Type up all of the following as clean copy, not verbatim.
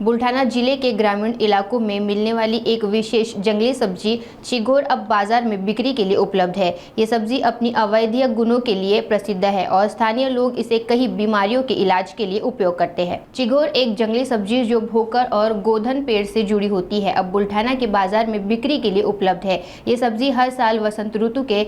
बुल्ढाना जिले के ग्रामीण इलाकों में मिलने वाली एक विशेष जंगली सब्जी चिघोर अब बाजार में बिक्री के लिए उपलब्ध है। ये सब्जी अपनी अवैधीय गुणों के लिए प्रसिद्ध है और स्थानीय लोग इसे कई बीमारियों के इलाज के लिए उपयोग करते हैं। चिघोर एक जंगली सब्जी जो भोकर और गोधन पेड़ से जुड़ी होती है, अब बुल्ढाना के बाजार में बिक्री के लिए उपलब्ध है। ये सब्जी हर साल वसंत ऋतु के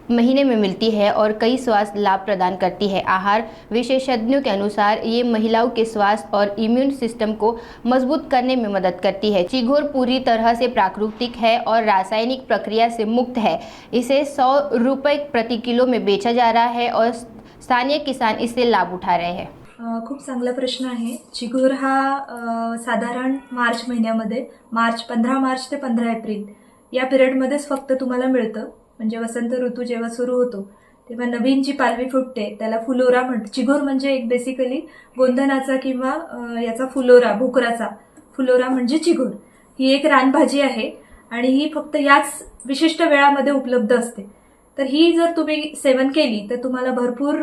महीने में मिलती है और कई स्वास्थ्य लाभ प्रदान करती है। आहार विशेषज्ञों के अनुसार ये महिलाओं के स्वास्थ्य और इम्यून सिस्टम को मजबूत करने में मदद करती है। चिघोर पूरी तरह से प्राकृतिक है और रासायनिक प्रक्रिया से मुक्त है। इसे 100 रुपये प्रति किलो में बेचा जा रहा है और स्थानीय किसान इससे लाभ उठा रहे हैं। खूप चांगला प्रश्न आहे। चिघोर हा साधारण मार्च महिन्यामध्ये 15 मार्च ते 15 एप्रिल या पिरियडमध्येच फक्त तुम्हाला मिळतं। म्हणजे वसंत ऋतू जेव्हा सुरू होतो तेव्हा नवीन जी पालवी फुटते त्याला फुलोरा म्हणतात। चिघोर म्हणजे एक बेसिकली गोंधनाचा किंवा याचा फुलोरा, भोकराचा फुलोरा म्हणजे चिघोर। ही एक रानभाजी आहे आणि ही फक्त याच विशिष्ट वेळामध्ये उपलब्ध असते। तर ही जर तुम्ही सेवन केली तर तुम्हाला भरपूर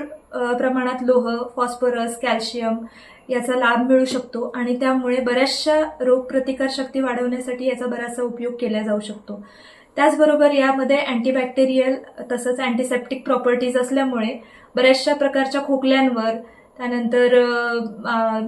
प्रमाणात लोह, फॉस्फरस, कॅल्शियम याचा लाभ मिळू शकतो आणि त्यामुळे बऱ्याचशा रोगप्रतिकार शक्ती वाढवण्यासाठी याचा बराचसा उपयोग केला जाऊ शकतो। त्याचबरोबर यामध्ये अँटीबॅक्टेरियल तसंच अँटीसेप्टिक प्रॉपर्टीज असल्यामुळे बऱ्याचशा प्रकारच्या खोकल्यांवर, त्यानंतर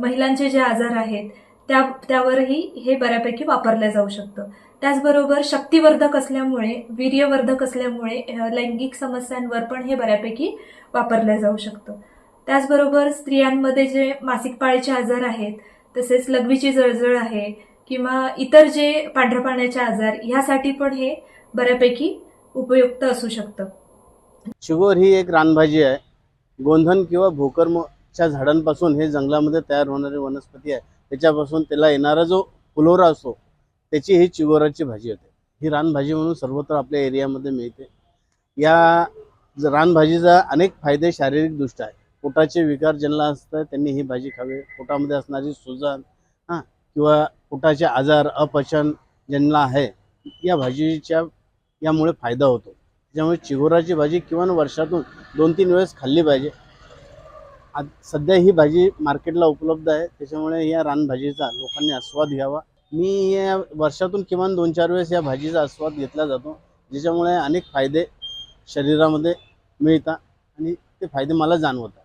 महिलांचे जे आजार आहेत त्यावरही हे बऱ्यापैकी वापरलं जाऊ शकतं। त्याचबरोबर शक्तिवर्धक असल्यामुळे, वीर्यवर्धक असल्यामुळे लैंगिक समस्यांवर पण हे बऱ्यापैकी वापरलं जाऊ शकतं। त्याचबरोबर स्त्रियांमध्ये जे मासिक पाळीचे आजार आहेत, तसेच लघवीची जळजळ आहे किंवा इतर जे पांढऱ्या पाण्याचे आजार, यासाठी पण हे बऱ्यापैकी उपयुक्त असू शकतं। चिघोर ही एक रानभाजी आहे। गोंधन किंवा भोकरच्या झाडांपासून हे जंगलामध्ये तयार होणारी वनस्पती आहे। त्याच्यापासून त्याला येणारा जो फुलोरा असतो त्याची ही चिघोराची भाजी होते। ही रानभाजी म्हणून सर्वत्र आपल्या एरियामध्ये मिळते। या रानभाजीचा अनेक फायदे शारीरिक दृष्ट्या आहे। पोटाचे विकार ज्यांना असतात त्यांनी ही भाजी खावी। पोटामध्ये असणारी सूजन किंवा पोटाचे आजार, अपचन ज्यांना आहे, या भाजीच्या यामुळे फायदा होतो। त्यामुळे चिघोराची भाजी किंवा वर्षातून 2-3 वेळेस खाल्ली पाहिजे। सध्या ही भाजी मार्केटला उपलब्ध आहे, त्याच्यामुळे या रानभाजीचा लोकांनी आस्वाद घ्यावा। मी या वर्षातून किमान 2-4 वेळेस या भाजीचा आस्वाद घेतला जातो, ज्याच्यामुळे अनेक फायदे शरीरामध्ये मिळतात आणि ते फायदे मला जाणवतात।